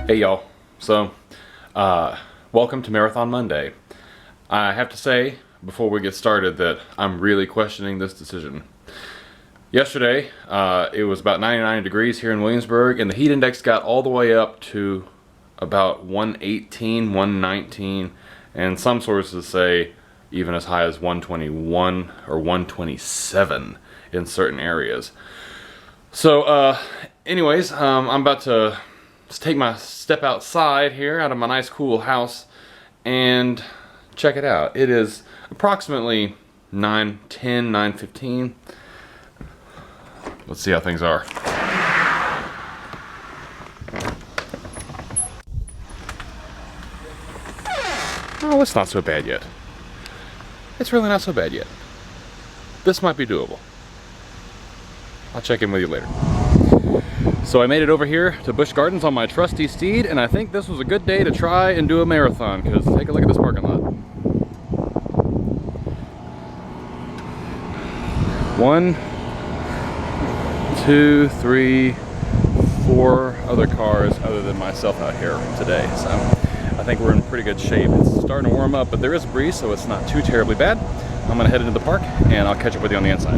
Hey y'all, welcome to Marathon Monday. I have to say, before we get started, that I'm really questioning this decision. Yesterday, it was about 99 degrees here in Williamsburg, and the heat index got all the way up to about 118, 119, and some sources say even as high as 121 or 127 in certain areas. So, anyways, I'm about to take my step outside here out of my nice cool house and check it out. It is approximately 9:10, 9:15. Let's see how things are. Oh, it's not so bad yet. It's really not so bad yet. This might be doable. I'll check in with you later. So I made it over here to Busch Gardens on my trusty steed, and I think this was a good day to try and do a marathon, because take a look at this parking lot. 1, 2, 3, 4 other cars other than myself out here today. So I think we're in pretty good shape. It's starting to warm up, but there is a breeze, so it's not too terribly bad. I'm gonna head into the park and I'll catch up with you on the inside.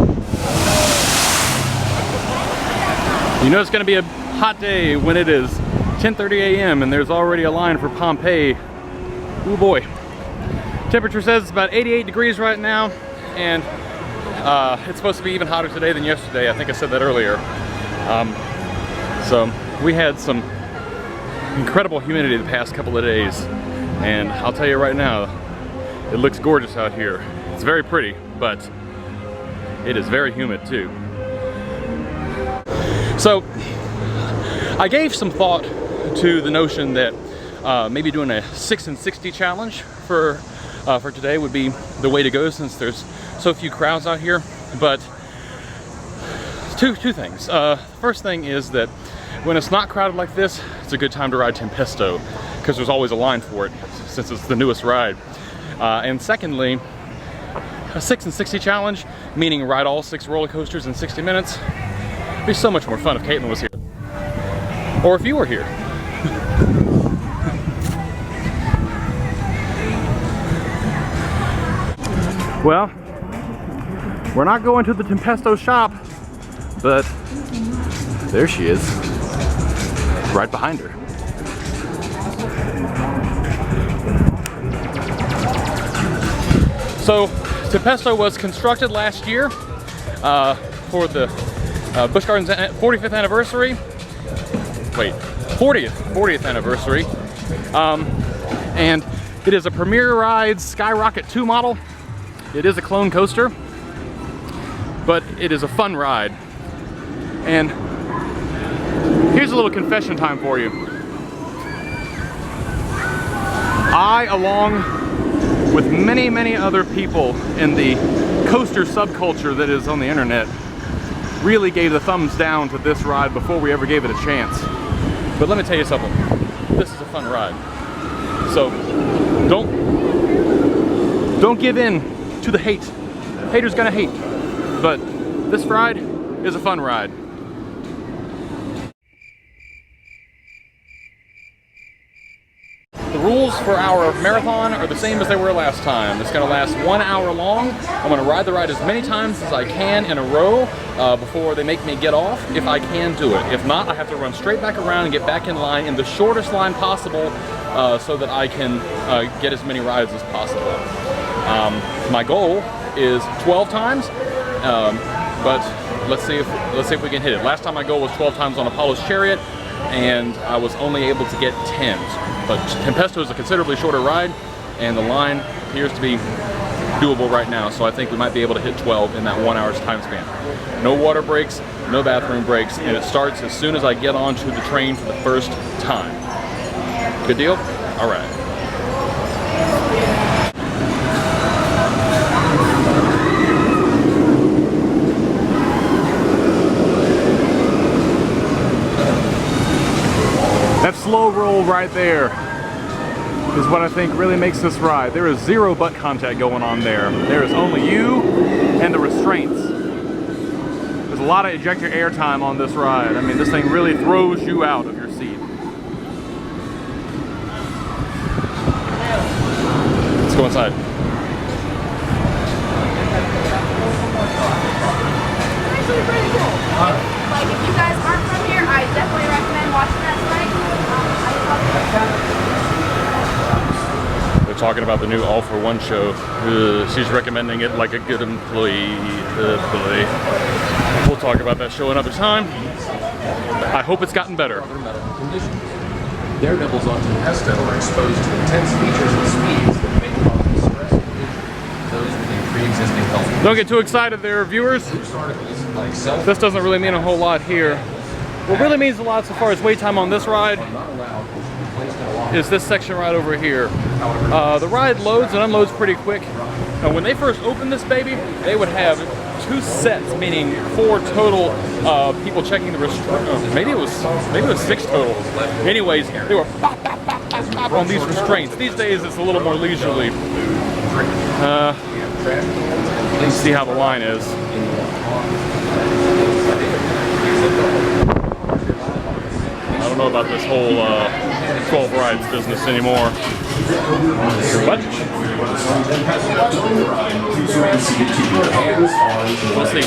You know it's gonna be a hot day when it is 10:30 a.m. and there's already a line for Pompeii. Ooh boy. Temperature says it's about 88 degrees right now, and it's supposed to be even hotter today than yesterday. I think I said that earlier. So we had some incredible humidity the past couple of days, and I'll tell you right now, it looks gorgeous out here. It's very pretty, but it is very humid too. So I gave some thought to the notion that maybe doing a 6 and 60 challenge for today would be the way to go, since there's so few crowds out here. But two things. First thing is that when it's not crowded like this, it's a good time to ride Tempesto, because there's always a line for it since it's the newest ride. And secondly, a 6 and 60 challenge, meaning ride all 6 roller coasters in 60 minutes. It'd be so much more fun if Caitlin was here. Or if you were here. Well, we're not going to the Tempesto shop, but there she is, right behind her. So, Tempesto was constructed last year for the Busch Gardens 45th anniversary. Wait, 40th anniversary. And it is a Premier Rides Skyrocket 2 model. It is a clone coaster, but it is a fun ride. And here's a little confession time for you. I, along with many other people in the coaster subculture that is on the internet, really gave the thumbs down to this ride before we ever gave it a chance. But let me tell you something, this is a fun ride. So don't give in to the hate. Haters gonna hate, but this ride is a fun ride. The rules for our marathon are the same as they were last time. It's gonna last 1 hour long. I'm gonna ride the ride as many times as I can in a row before they make me get off, if I can do it. If not, I have to run straight back around and get back in line in the shortest line possible so that I can get as many rides as possible. My goal is 12 times, but let's see if we can hit it. Last time my goal was 12 times on Apollo's Chariot, and I was only able to get 10. But Tempesto is a considerably shorter ride, and the line appears to be doable right now, so I think we might be able to hit 12 in that 1 hour's time span. No water breaks, no bathroom breaks, and it starts as soon as I get onto the train for the first time. Good deal? All right. That slow roll right there is what I think really makes this ride. There is zero butt contact going on there. There is only you and the restraints. There's a lot of ejector air time on this ride. I mean, this thing really throws you out of your seat. go inside. Actually pretty cool. Like if you guys aren't from here, I definitely recommend watching that tonight. They're talking about the new All for One show. She's recommending it like a good employee. We'll talk about that show another time. I hope it's gotten better. Daredevils on Tempesto are exposed to intense features and speeds that may cause stress and injury. Those with a pre-existing health. Don't get too excited there, viewers. This doesn't really mean a whole lot here. What really means a lot so far as wait time on this ride is this section right over here. The ride loads and unloads pretty quick. Now, when they first opened this baby, they would have 2 sets, meaning 4 total people checking the restraints. Maybe it was 6 total. Anyways, they were pop, pop, pop, pop, pop on these restraints. These days, it's a little more leisurely. Let's see how the line is. I don't know about this whole 12 rides business anymore. What? We'll see.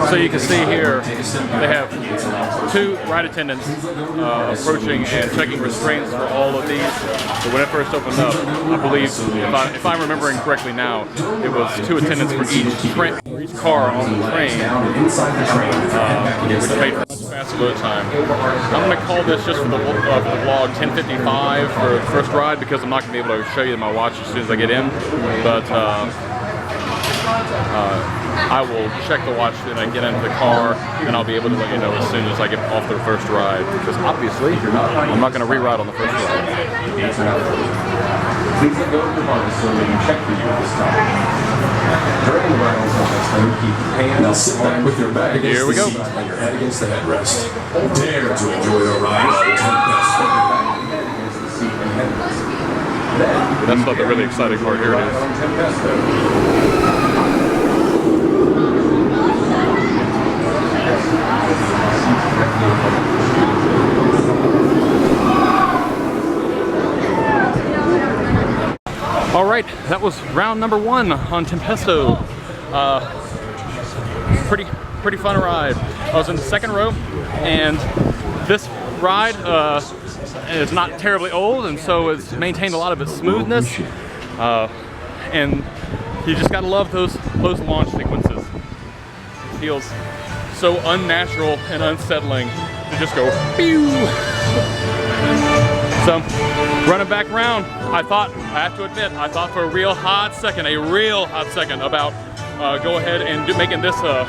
So you can see here, they have 2 ride attendants approaching and checking restraints for all of these. So when it first opened up, I believe, if I'm remembering correctly now, it was 2 attendants for each car on the train, which made for fast load time. I'm going to call this just for the vlog 10:55 for the first ride because I'm not going to be able to show you my watch as soon as I get in. But I will check the watch when I get into the car, and I'll be able to let you know as soon as I get off the first ride. Because obviously, I'm not going to re-ride on the first ride. Please let go of your harness so we can check for you this time. During the ride on Tempesto, keep your hands. Now sit back with your back against the seat and your head against the headrest. Dare to enjoy a ride on Tempesto. That's not the really exciting part. Here it is. All right, that was round number 1 on Tempesto. Pretty fun ride. I was in the second row, and this ride is not terribly old, and so it's maintained a lot of its smoothness. And you just gotta love those launch sequences. It feels so unnatural and unsettling to just go pew. So, running back around, I have to admit, I thought for a real hot second about go ahead and making this a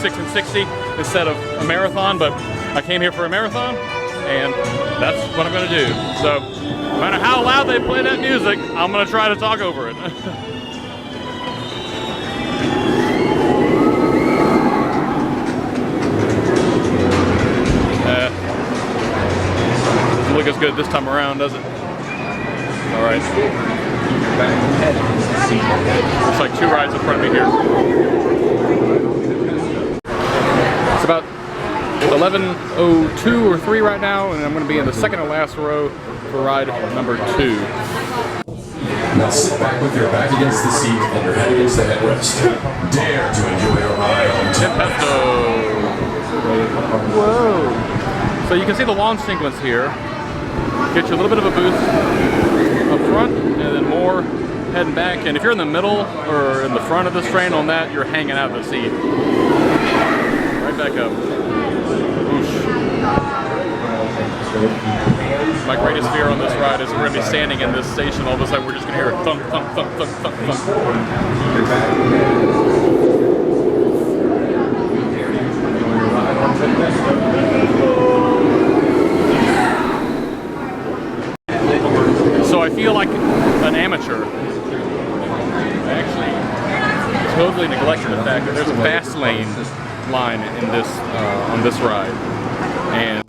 6 and 60 instead of a marathon, but I came here for a marathon, and that's what I'm gonna do. So, no matter how loud they play that music, I'm gonna try to talk over it. Doesn't look as good this time around, does it? All right. Looks like 2 rides in front of me here. It's about 11:02 or 3 right now, and I'm going to be in the second to last row for ride number 2. Now sit back with your back against the seat and your head against the headrest. Dare to enjoy a ride on Tempesto. Whoa! So you can see the launch sequence here. Get you a little bit of a boost up front, and then more heading back. And if you're in the middle or in the front of this train on that, you're hanging out of the seat. Right back up. Busch. My greatest fear on this ride is we're going to be standing in this station. All of a sudden, we're just going to hear thunk, thunk, thunk, thunk, thunk, thunk. So I feel like an amateur. I actually totally neglected the fact that there's a fast lane line in this on this ride, and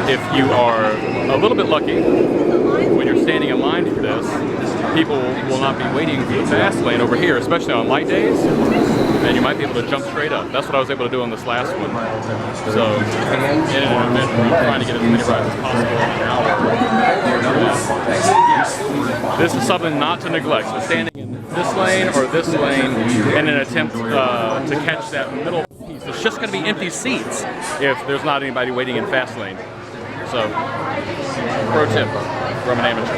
if you are a little bit lucky when you're standing in line for this, people will not be waiting for the fast lane over here, especially on light days, and you might be able to jump straight up. That's what I was able to do on this last one. So, in an event, I'm trying to get as many rides as possible in an hour. This is something not to neglect. So standing in this lane or this lane in an attempt to catch that middle piece. It's just going to be empty seats if there's not anybody waiting in fast lane. So, pro tip from an amateur.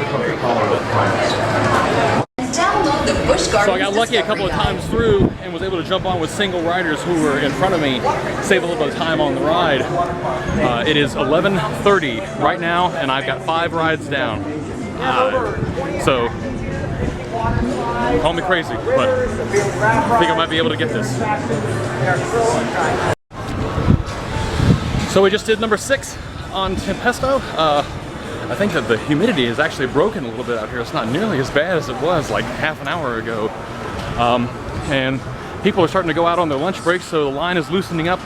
Download the Busch So I got lucky a couple of times through and was able to jump on with single riders who were in front of me, save a little bit of time on the ride. It is 11:30 right now, and I've got 5 rides down. So, call me crazy, but I think I might be able to get this. So we just did number 6 on Tempesto. I think that the humidity is actually broken a little bit out here. It's not nearly as bad as it was like half an hour ago. And people are starting to go out on their lunch breaks, so the line is loosening up.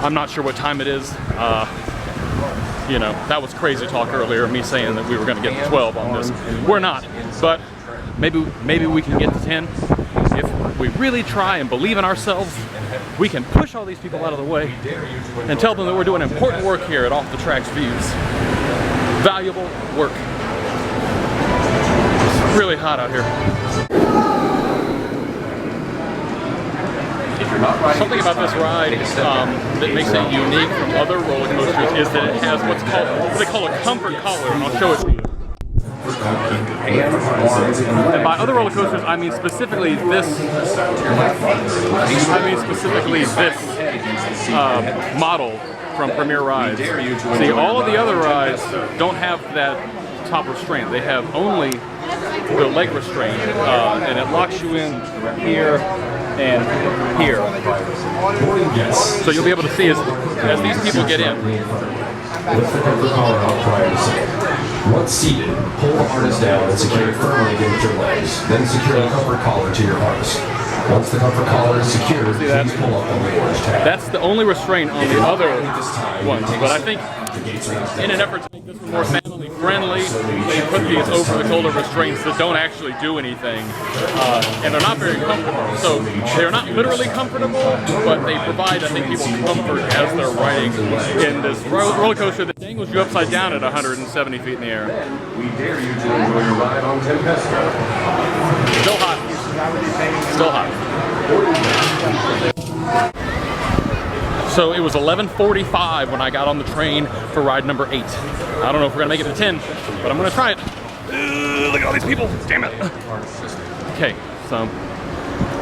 I'm not sure what time it is. You know, that was crazy talk earlier, me saying that we were going to get to 12 on this. We're not, but maybe we can get to 10. If we really try and believe in ourselves, we can push all these people out of the way and tell them that we're doing important work here at Off the Tracks Views. Valuable work. It's really hot out here. Something about this ride that makes it unique from other roller coasters is that it has what's called, what they call a comfort collar, and I'll show it to you. And by other roller coasters, I mean specifically this. Model from Premier Rides. See, all of the other rides don't have that top restraint. They have only the leg restraint, and it locks you in here and here. So you'll be able to see as these people get in. Lift the comfort collar up prior to sitting. Once seated, pull the harness down and secure it firmly against your legs. Then secure the comfort collar to your harness. Once the comfort collar is secured, please pull up the orange tab. That's the only restraint on the other ones, but I think in an effort to make this one more family friendly, they put these over-the-shoulder restraints that don't actually do anything, and they're not very comfortable. So they're not literally comfortable, but they provide, I think, people comfort as they're riding in this roller coaster that dangles you upside down at 170 feet in the air. We dare you to enjoy your ride on Tempesto. Still hot. Still hot. So it was 11:45 when I got on the train for ride number 8. I don't know if we're gonna make it to 10, but I'm gonna try it. Look at all these people, damn it. Okay, so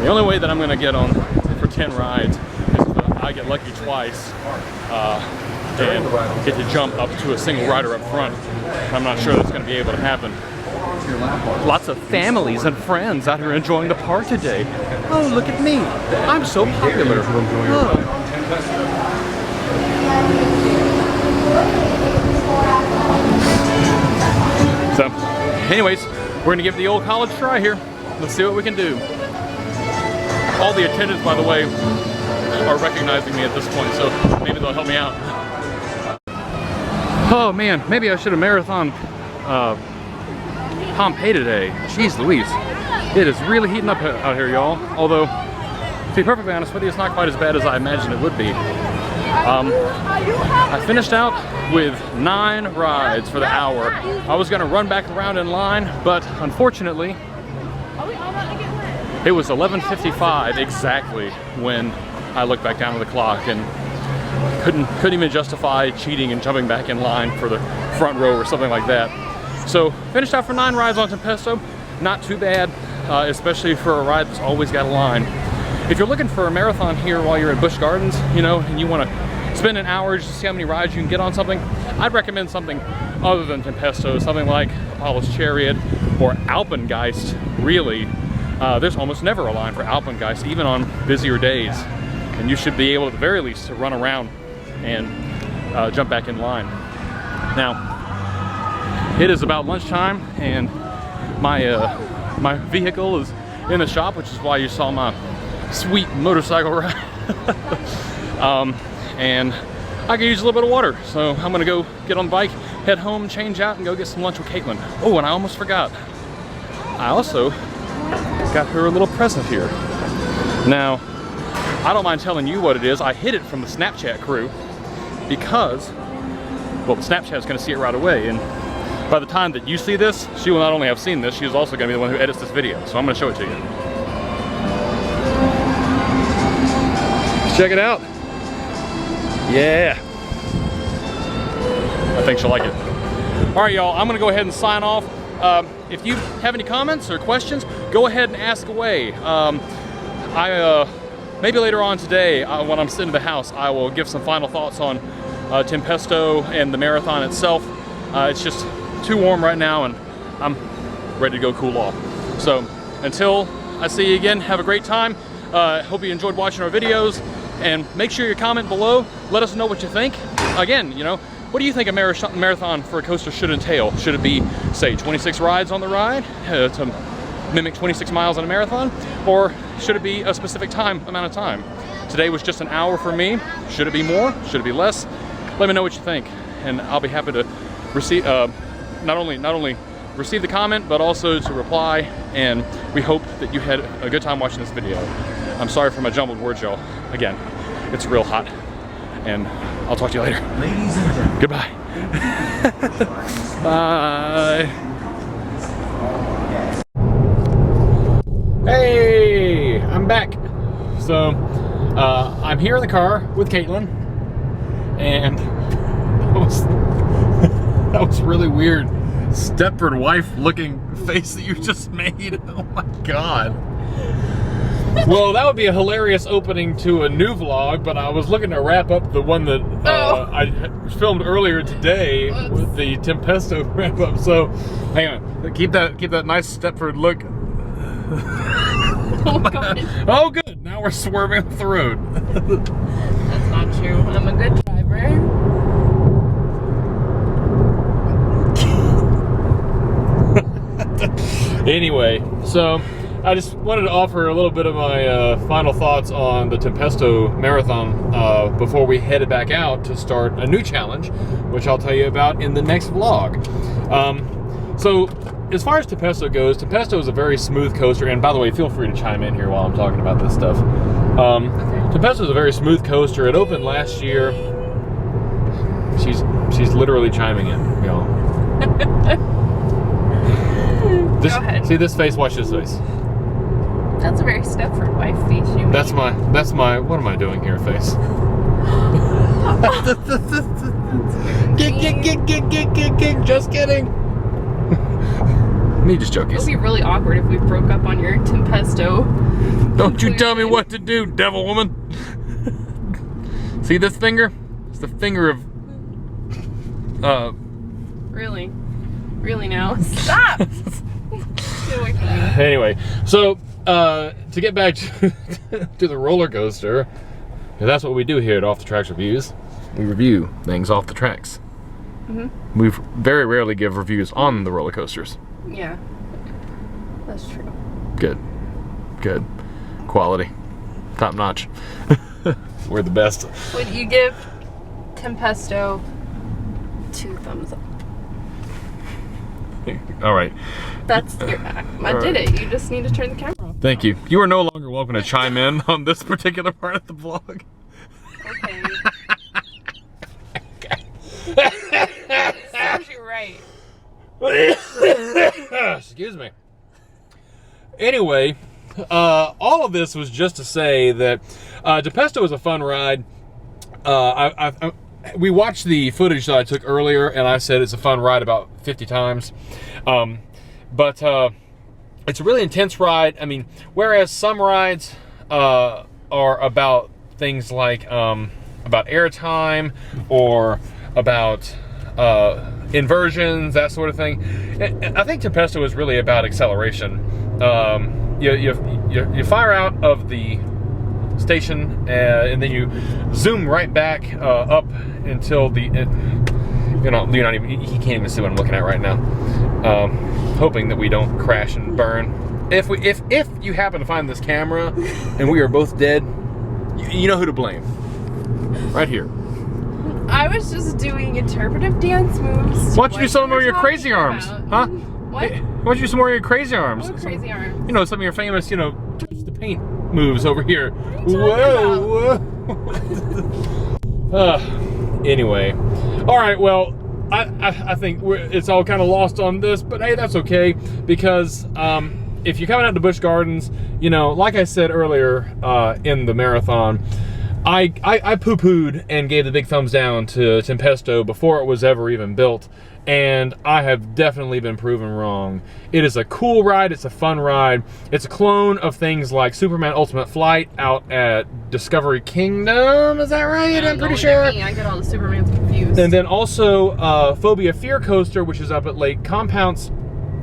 the only way that I'm gonna get on for 10 rides is if I get lucky twice and get to jump up to a single rider up front. I'm not sure that's gonna be able to happen. Lots of families and friends out here enjoying the park today. Oh, look at me. I'm so popular. Oh. So, anyways, we're gonna give the old college try here. Let's see what we can do. All the attendants, by the way, are recognizing me at this point, so maybe they'll help me out. Oh man, maybe I should have marathon Pompeii today. Jeez Louise. It is really heating up out here, y'all. Although, to be perfectly honest with you, it's not quite as bad as I imagined it would be. I finished out with 9 rides for the hour. I was gonna run back around in line, but unfortunately, it was 11:55 exactly when I looked back down at the clock and couldn't even justify cheating and jumping back in line for the front row or something like that. So finished out for 9 rides on Tempesto. Not too bad, especially for a ride that's always got a line. If you're looking for a marathon here while you're at Busch Gardens, you know, and you want to spend an hour just to see how many rides you can get on something, I'd recommend something other than Tempesto, something like Apollo's Chariot or Alpengeist. Really, there's almost never a line for Alpengeist, even on busier days. And you should be able, at the very least, to run around and jump back in line. Now, it is about lunchtime, and my vehicle is in the shop, which is why you saw my sweet motorcycle ride. And I could use a little bit of water, so I'm gonna go get on the bike, head home, change out, and go get some lunch with Caitlin. Oh, and I almost forgot. I also got her a little present here. Now, I don't mind telling you what it is. I hid it from the Snapchat crew because, well, the Snapchat's gonna see it right away, and by the time that you see this, she will not only have seen this, she is also gonna be the one who edits this video. So I'm gonna show it to you. Check it out. Yeah. I think she'll like it. All right, y'all, I'm gonna go ahead and sign off. If you have any comments or questions, go ahead and ask away. Maybe later on today, when I'm sitting in the house, I will give some final thoughts on Tempesto and the marathon itself. It's just too warm right now, and I'm ready to go cool off. So until I see you again, have a great time. Hope you enjoyed watching our videos, and make sure you comment below. Let us know what you think. Again, you know, what do you think a marathon for a coaster should entail? Should it be, say, 26 rides on the ride to mimic 26 miles on a marathon? Or should it be a specific amount of time? Today was just an hour for me. Should it be more? Should it be less? Let me know what you think, and I'll be happy to receive, not only receive the comment, but also to reply, and we hope that you had a good time watching this video. I'm sorry for my jumbled words, y'all. Again, it's real hot, and I'll talk to you later. Ladies and gentlemen. Goodbye. Bye. Hey, I'm back. So, I'm here in the car with Caitlin, and that was really weird. Stepford wife looking face that you just made. Oh my God. Well, that would be a hilarious opening to a new vlog, but I was looking to wrap up the one that I filmed earlier today with the Tempesto wrap up. So, hang on, keep that nice Stepford look. Oh God. Oh, good. Now we're swerving off the road. That's not true. I'm a good driver. Anyway, so I just wanted to offer a little bit of my final thoughts on the Tempesto Marathon before we headed back out to start a new challenge, which I'll tell you about in the next vlog. So, as far as Tempesto goes, Tempesto is a very smooth coaster, and by the way, feel free to chime in here while I'm talking about this stuff. Tempesto is a very smooth coaster. It opened last year. She's literally chiming in, y'all. Go ahead. See this face? Watch this face. That's a very Stepford wife face you made. That's my, what am I doing here face? Gig, just kidding. Me just joking. It would be really awkward if we broke up on your Tempesto. Don't you tell me what to do, devil woman. See this finger? It's the finger of, Really? Really now? Stop! Get away from me. Anyway, so, to get back to the roller coaster, that's what we do here at Off the Tracks Reviews. We review things off the tracks. Mm-hmm. We very rarely give reviews on the roller coasters. Yeah, that's true. Good. Quality. Top notch. We're the best. Would you give Tempesto 2 thumbs up? All right. That's your. I did it. You just need to turn the camera off. Thank you. You are no longer welcome to chime in on this particular part of the vlog. Okay. Serves you right. Excuse me. Anyway, all of this was just to say that Tempesto is a fun ride. We watched the footage that I took earlier, and I said it's a fun ride about 50 times. But it's a really intense ride. I mean, whereas some rides are about things like about airtime or about inversions, that sort of thing. I think Tempesto is really about acceleration. You fire out of the station and then you zoom right back up until the you're not even, he can't even see what I'm looking at right now. Hoping that we don't crash and burn. If you happen to find this camera and we are both dead, you know who to blame. Right here. I was just doing interpretive dance moves. Why don't you do some of your crazy arms? About. Huh? What? Hey, why don't you do some more of your crazy arms? What crazy arms? You know, some of your famous, you know, touch the paint moves over here. What Whoa. Anyway. All right, well, I think it's all kind of lost on this, but hey, that's okay, because if you're coming out to Busch Gardens, you know, like I said earlier in the marathon, I poo-pooed and gave the big thumbs down to Tempesto before it was ever even built, and I have definitely been proven wrong. It is a cool ride, it's a fun ride. It's a clone of things like Superman Ultimate Flight out at Discovery Kingdom, is that right? I'm pretty sure. I get all the Supermans confused. And then also Phobia Fear Coaster, which is up at Lake Compounce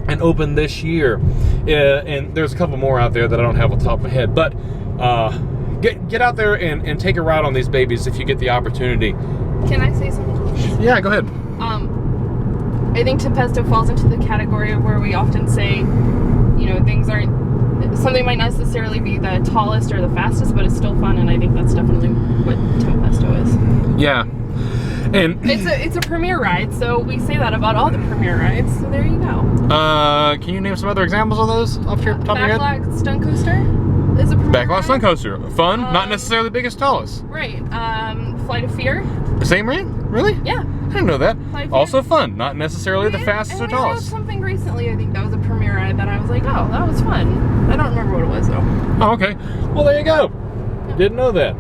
and opened this year. And there's a couple more out there that I don't have on top of my head, but get out there and take a ride on these babies if you get the opportunity. Can I say something? Yeah, go ahead. I think Tempesto falls into the category where we often say, you know, things aren't, something might not necessarily be the tallest or the fastest, but it's still fun, and I think that's definitely what Tempesto is. Yeah. And it's a premier ride, so we say that about all the premier rides, so there you go. Can you name some other examples of those off your top of your head? Backlot Stunt Coaster is a premier Backlot ride. Stunt Coaster. Fun, not necessarily the biggest, tallest. Right. Flight of Fear. Same rate? Really? Yeah. I didn't know that. Flight of Also fun, not necessarily the And- fastest or and I rode tallest. something recently, I think that was a premier ride that I was like, oh, that was fun. I don't remember what it was though. Oh, okay. Well, there you go. Didn't know that.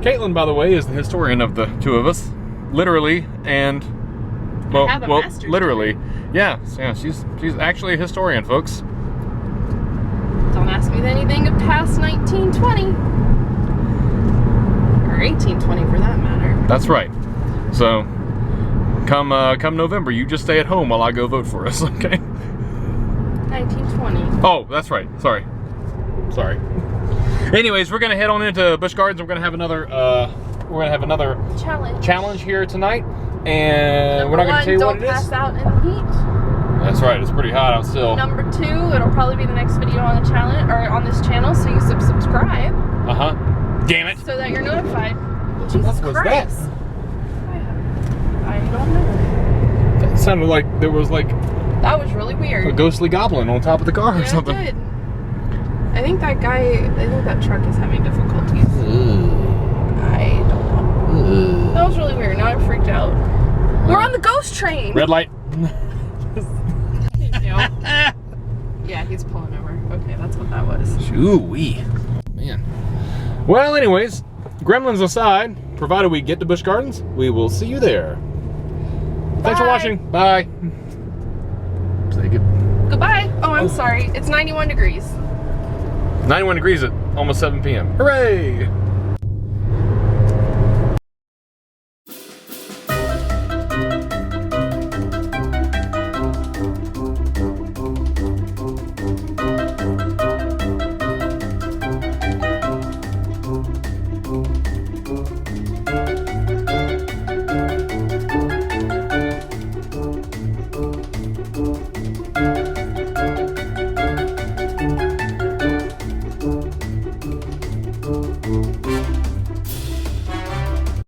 Caitlin, by the way, is the historian of the two of us. Literally and... Well, have a master's literally. Yeah, she's actually a historian, folks. Don't ask me anything past 1920. Or 1820 for that matter. That's right. So, come November, you just stay at home while I go vote for us, okay? 1920. Oh, that's right. Sorry. Anyways, we're gonna head on into Busch Gardens. We're gonna have another challenge here tonight, and we're not gonna tell you what it Don't is. pass out in the heat. That's right. It's pretty hot out still. Number 2, it'll probably be the next video on the challenge or on this channel, so you subscribe Damn it. so that you're notified. Jesus What was Christ. I don't know. That sounded like there was like That was really weird. a ghostly goblin on top of the car or Yeah, something. it did. I think that truck is having difficulties. I don't know. That was really weird. Now I'm freaked out. We're on the ghost train. Red light. Thank you. Yeah, he's pulling over. Okay, that's what that was. Shoo-wee. Man. Well, anyways, gremlins aside, provided we get to Busch Gardens, we will see you there. Thanks for Bye. watching. Bye. Say good. Goodbye. Oh, I'm sorry. It's 91 degrees. 91 degrees at almost 7 p.m. Hooray!